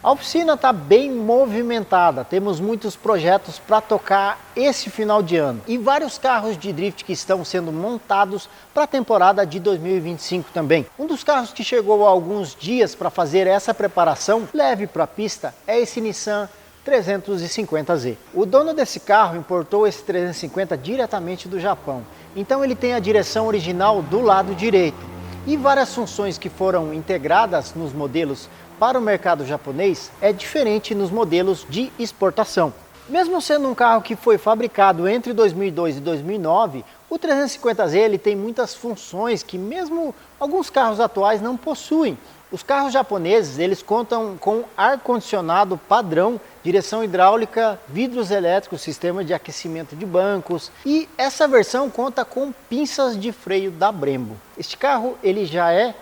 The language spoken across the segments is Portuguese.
A oficina está bem movimentada, temos muitos projetos para tocar esse final de ano e vários carros de drift que estão sendo montados para a temporada de 2025 também. Um dos carros que chegou há alguns dias para fazer essa preparação leve para a pista é esse Nissan 350Z. O dono desse carro importou esse 350 diretamente do Japão, então ele tem a direção original do lado direito e várias funções que foram integradas nos modelos para o mercado japonês é diferente nos modelos de exportação. Mesmo sendo um carro que foi fabricado entre 2002 e 2009, o 350Z ele tem muitas funções que mesmo alguns carros atuais não possuem. Os carros japoneses eles contam com ar-condicionado padrão, direção hidráulica, vidros elétricos, sistema de aquecimento de bancos e essa versão conta com pinças de freio da Brembo. Este carro ele já é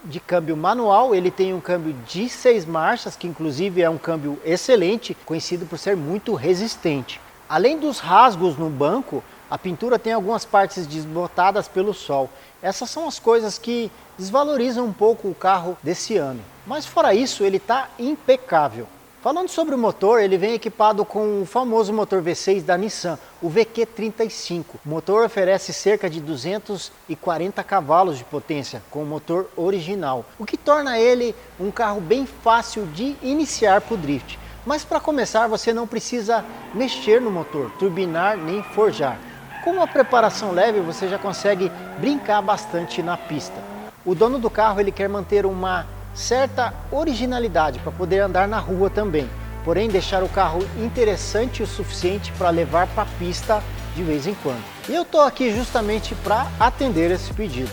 de câmbio manual, ele tem um câmbio de 6 marchas, que inclusive é um câmbio excelente, conhecido por ser muito resistente. Além dos rasgos no banco, a pintura tem algumas partes desbotadas pelo sol. Essas são as coisas que desvalorizam um pouco o carro desse ano. Mas fora isso, ele está impecável. Falando sobre o motor, ele vem equipado com o famoso motor V6 da Nissan, o VQ35. O motor oferece cerca de 240 cavalos de potência com o motor original, o que torna ele um carro bem fácil de iniciar para o drift. Mas para começar você não precisa mexer no motor, turbinar nem forjar. Com uma preparação leve você já consegue brincar bastante na pista. O dono do carro ele quer manter uma certa originalidade para poder andar na rua também, porém deixar o carro interessante o suficiente para levar para a pista de vez em quando. E eu estou aqui justamente para atender esse pedido.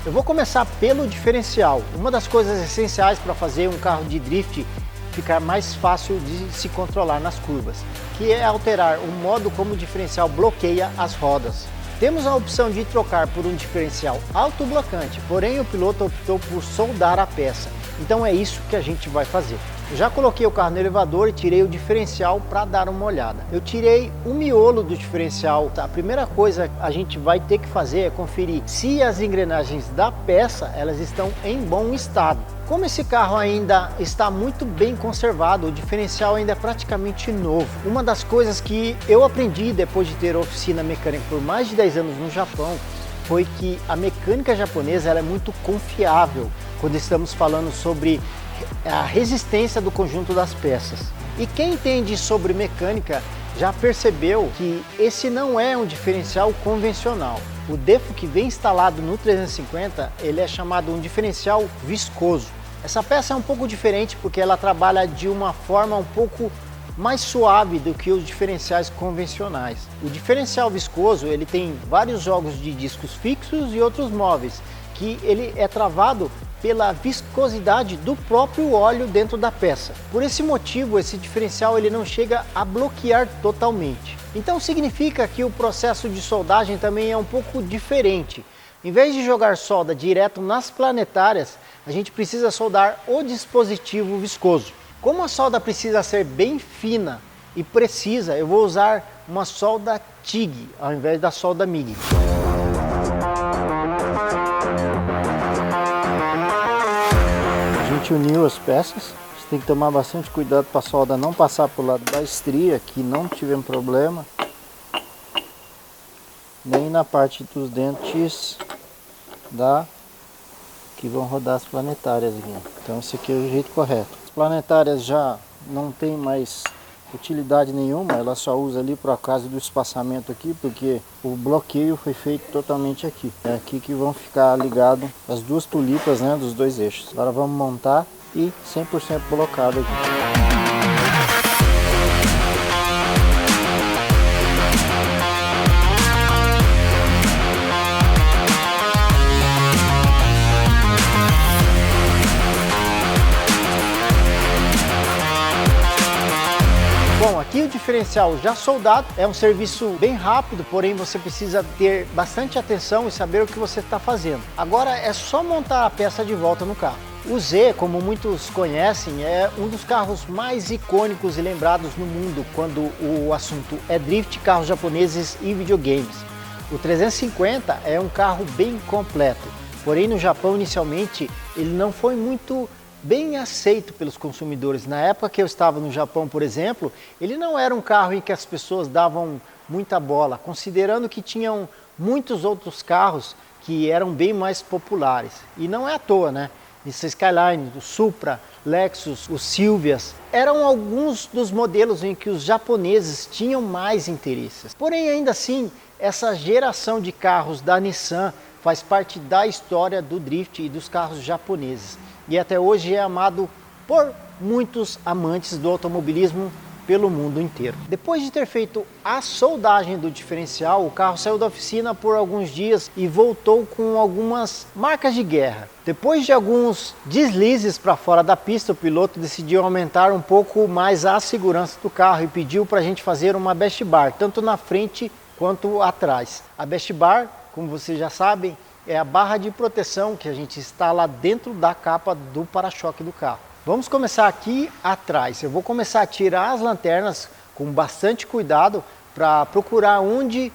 Eu vou começar pelo diferencial, uma das coisas essenciais para fazer um carro de drift ficar mais fácil de se controlar nas curvas, que é alterar o modo como o diferencial bloqueia as rodas. Temos a opção de trocar por um diferencial autoblocante, porém o piloto optou por soldar a peça. Então é isso que a gente vai fazer. Eu já coloquei o carro no elevador e tirei o diferencial para dar uma olhada. Eu tirei o miolo do diferencial. A primeira coisa que a gente vai ter que fazer é conferir se as engrenagens da peça elas estão em bom estado. Como esse carro ainda está muito bem conservado, o diferencial ainda é praticamente novo. Uma das coisas que eu aprendi depois de ter oficina mecânica por mais de 10 anos no Japão foi que a mecânica japonesa ela é muito confiável quando estamos falando sobre a resistência do conjunto das peças. E quem entende sobre mecânica já percebeu que esse não é um diferencial convencional. O defo que vem instalado no 350 ele é chamado um diferencial viscoso. Essa peça é um pouco diferente porque ela trabalha de uma forma um pouco mais suave do que os diferenciais convencionais. O diferencial viscoso ele tem vários jogos de discos fixos e outros móveis, que ele é travado pela viscosidade do próprio óleo dentro da peça. Por esse motivo, esse diferencial ele não chega a bloquear totalmente. Então significa que o processo de soldagem também é um pouco diferente. Em vez de jogar solda direto nas planetárias, a gente precisa soldar o dispositivo viscoso. Como a solda precisa ser bem fina e precisa, eu vou usar uma solda TIG ao invés da solda MIG. A gente uniu as peças, você tem que tomar bastante cuidado para a solda não passar por lado da estria, que não tivemos problema, nem na parte dos dentes que vão rodar as planetárias aqui. Então esse aqui é o jeito correto. As planetárias já não tem mais utilidade nenhuma, ela só usa ali por causa do espaçamento aqui, porque o bloqueio foi feito totalmente aqui. É aqui que vão ficar ligadas as duas tulipas, né, dos dois eixos. Agora vamos montar e 100% colocado aqui. Bom, aqui o diferencial já soldado, é um serviço bem rápido, porém você precisa ter bastante atenção e saber o que você está fazendo. Agora é só montar a peça de volta no carro. O Z, como muitos conhecem, é um dos carros mais icônicos e lembrados no mundo quando o assunto é drift, carros japoneses e videogames. O 350 é um carro bem completo, porém no Japão inicialmente ele não foi muito bem aceito pelos consumidores. Na época que eu estava no Japão, por exemplo, ele não era um carro em que as pessoas davam muita bola, considerando que tinham muitos outros carros que eram bem mais populares. E não é à toa, né? Nissan Skyline, o Supra, Lexus, o Silvias, eram alguns dos modelos em que os japoneses tinham mais interesses. Porém, ainda assim, essa geração de carros da Nissan faz parte da história do drift e dos carros japoneses. E até hoje é amado por muitos amantes do automobilismo pelo mundo inteiro. Depois de ter feito a soldagem do diferencial, o carro saiu da oficina por alguns dias e voltou com algumas marcas de guerra. Depois de alguns deslizes para fora da pista, o piloto decidiu aumentar um pouco mais a segurança do carro e pediu para a gente fazer uma Best Bar, tanto na frente quanto atrás. A Best Bar, como vocês já sabem, é a barra de proteção que a gente instala dentro da capa do para-choque do carro. Vamos começar aqui atrás. Eu vou começar a tirar as lanternas com bastante cuidado para procurar onde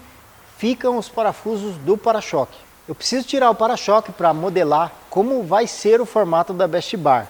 ficam os parafusos do para-choque. Eu preciso tirar o para-choque para modelar como vai ser o formato da Best Bar.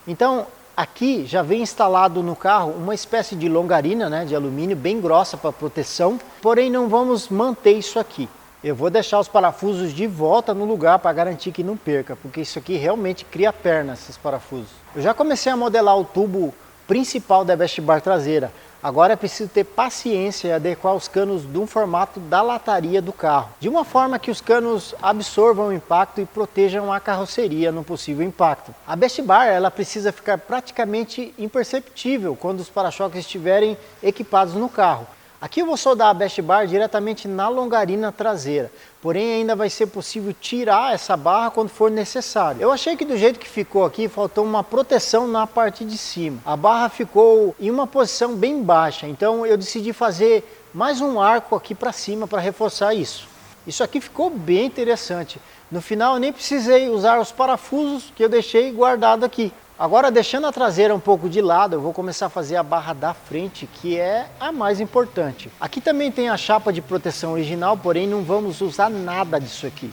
Então, aqui já vem instalado no carro uma espécie de longarina, né, de alumínio bem grossa para proteção, porém não vamos manter isso aqui. Eu vou deixar os parafusos de volta no lugar para garantir que não perca, porque isso aqui realmente cria perna, esses parafusos. Eu já comecei a modelar o tubo principal da Best Bar traseira. Agora é preciso ter paciência e adequar os canos de um formato da lataria do carro, de uma forma que os canos absorvam o impacto e protejam a carroceria no possível impacto. A Best Bar ela precisa ficar praticamente imperceptível quando os para-choques estiverem equipados no carro. Aqui eu vou soldar a Best Bar diretamente na longarina traseira, porém ainda vai ser possível tirar essa barra quando for necessário. Eu achei que do jeito que ficou aqui faltou uma proteção na parte de cima. A barra ficou em uma posição bem baixa, então eu decidi fazer mais um arco aqui para cima para reforçar isso. Isso aqui ficou bem interessante. No final eu nem precisei usar os parafusos que eu deixei guardado aqui. Agora, deixando a traseira um pouco de lado, eu vou começar a fazer a barra da frente, que é a mais importante. Aqui também tem a chapa de proteção original, porém não vamos usar nada disso aqui.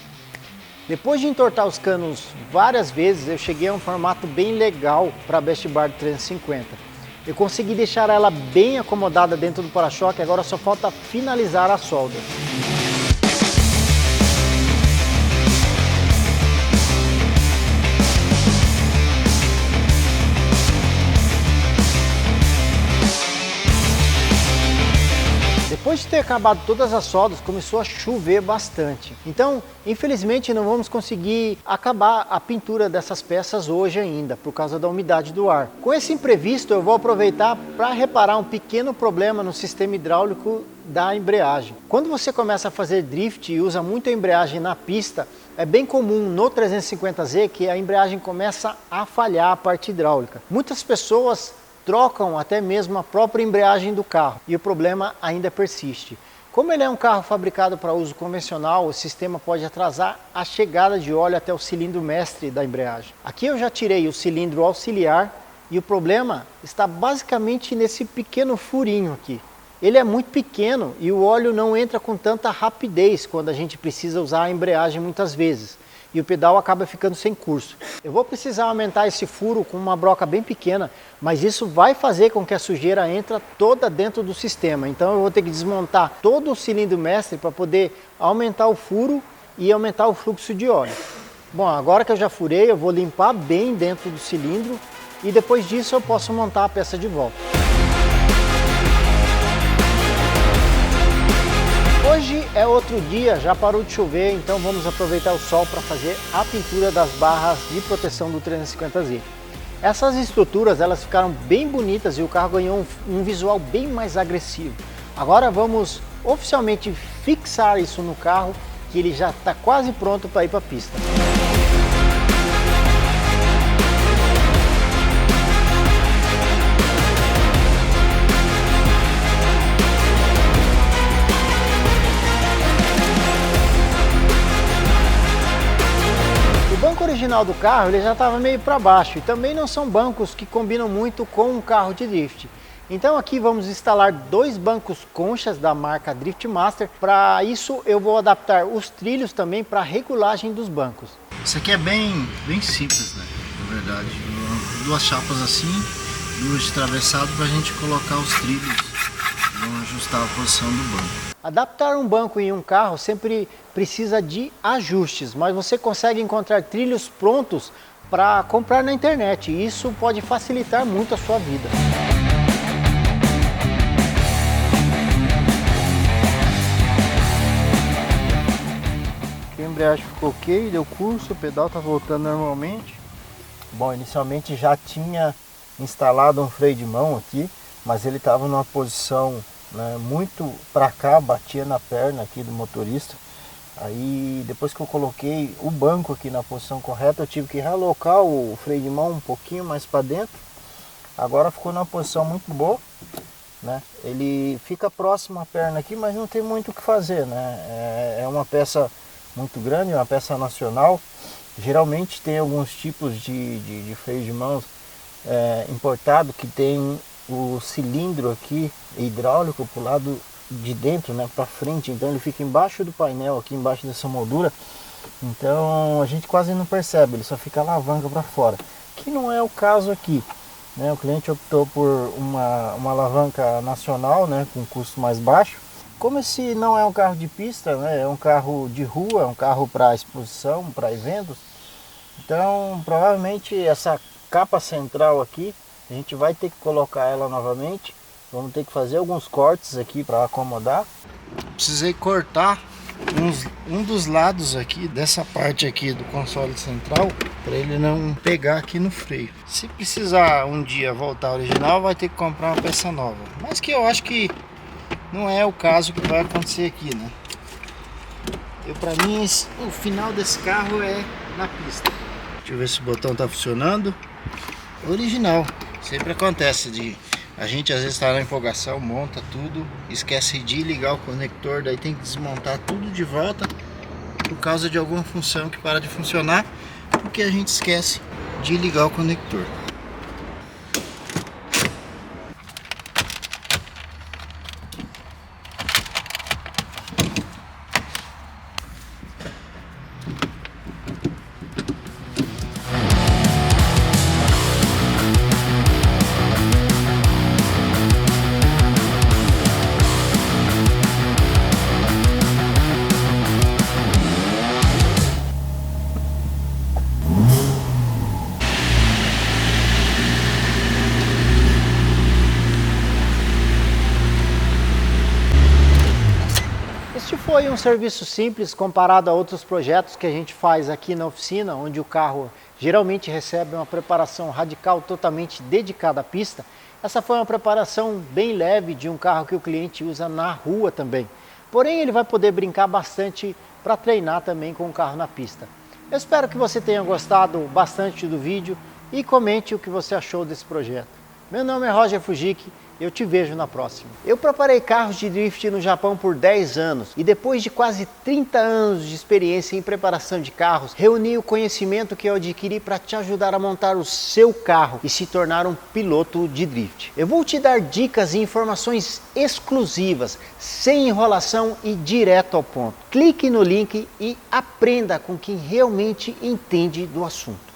Depois de entortar os canos várias vezes, eu cheguei a um formato bem legal para a Best Bar 350. Eu consegui deixar ela bem acomodada dentro do para-choque, agora só falta finalizar a solda. Depois de ter acabado todas as soldas, começou a chover bastante. Então, infelizmente, não vamos conseguir acabar a pintura dessas peças hoje ainda, por causa da umidade do ar. Com esse imprevisto, eu vou aproveitar para reparar um pequeno problema no sistema hidráulico da embreagem. Quando você começa a fazer drift e usa muito a embreagem na pista, é bem comum no 350Z que a embreagem começa a falhar a parte hidráulica. Muitas pessoas trocam até mesmo a própria embreagem do carro e o problema ainda persiste. Como ele é um carro fabricado para uso convencional, o sistema pode atrasar a chegada de óleo até o cilindro mestre da embreagem. Aqui eu já tirei o cilindro auxiliar e o problema está basicamente nesse pequeno furinho aqui. Ele é muito pequeno e o óleo não entra com tanta rapidez quando a gente precisa usar a embreagem muitas vezes. E o pedal acaba ficando sem curso. Eu vou precisar aumentar esse furo com uma broca bem pequena, mas isso vai fazer com que a sujeira entre toda dentro do sistema. Então eu vou ter que desmontar todo o cilindro mestre para poder aumentar o furo e aumentar o fluxo de óleo. Bom, agora que eu já furei, eu vou limpar bem dentro do cilindro e depois disso eu posso montar a peça de volta. Hoje é outro dia, já parou de chover, então vamos aproveitar o sol para fazer a pintura das barras de proteção do 350Z. Essas estruturas elas ficaram bem bonitas e o carro ganhou um visual bem mais agressivo. Agora vamos oficialmente fixar isso no carro, que ele já está quase pronto para ir para a pista. O banco original do carro ele já estava meio para baixo e também não são bancos que combinam muito com um carro de drift. Então aqui vamos instalar dois bancos conchas da marca Drift Master. Para isso eu vou adaptar os trilhos também para regulagem dos bancos. Isso aqui é bem simples, né? Na verdade. duas chapas assim, duas de travessado para a gente colocar os trilhos, vão ajustar a posição do banco. Adaptar um banco em um carro sempre precisa de ajustes, mas você consegue encontrar trilhos prontos para comprar na internet e isso pode facilitar muito a sua vida. Aqui a embreagem ficou ok, deu curso, o pedal está voltando normalmente. Bom, inicialmente já tinha instalado um freio de mão aqui, mas ele estava numa posição, né, muito para cá, batia na perna aqui do motorista. Aí depois que eu coloquei o banco aqui na posição correta, eu tive que realocar o freio de mão um pouquinho mais para dentro. Agora ficou numa posição muito boa, né? Ele fica próximo à perna aqui, mas não tem muito o que fazer, né? É uma peça muito grande, uma peça nacional. Geralmente tem alguns tipos de freio de mãos importado que tem o cilindro aqui hidráulico para o lado de dentro, né, para frente, então ele fica embaixo do painel, aqui embaixo dessa moldura, então a gente quase não percebe, ele só fica a alavanca para fora, que não é o caso aqui, né? O cliente optou por uma alavanca nacional, né, com custo mais baixo. Como esse não é um carro de pista, né, é um carro de rua, é um carro para exposição, para eventos, então provavelmente essa capa central aqui a gente vai ter que colocar ela novamente. Vamos ter que fazer alguns cortes aqui para acomodar. Precisei cortar um dos lados aqui, dessa parte aqui do console central, para ele não pegar aqui no freio. Se precisar um dia voltar ao original, vai ter que comprar uma peça nova. Mas que eu acho que não é o caso que vai acontecer aqui, né? Para mim, o final desse carro é na pista. Deixa eu ver se o botão tá funcionando. Original. Sempre acontece de a gente às vezes está na empolgação, monta tudo, esquece de ligar o conector, daí tem que desmontar tudo de volta por causa de alguma função que para de funcionar, porque a gente esquece de ligar o conector. Este foi um serviço simples comparado a outros projetos que a gente faz aqui na oficina, onde o carro geralmente recebe uma preparação radical totalmente dedicada à pista. Essa foi uma preparação bem leve de um carro que o cliente usa na rua também. Porém, ele vai poder brincar bastante para treinar também com o carro na pista. Eu espero que você tenha gostado bastante do vídeo e comente o que você achou desse projeto. Meu nome é Roger Fujiki. Eu te vejo na próxima. Eu preparei carros de drift no Japão por 10 anos e depois de quase 30 anos de experiência em preparação de carros, reuni o conhecimento que eu adquiri para te ajudar a montar o seu carro e se tornar um piloto de drift. Eu vou te dar dicas e informações exclusivas, sem enrolação e direto ao ponto. Clique no link e aprenda com quem realmente entende do assunto.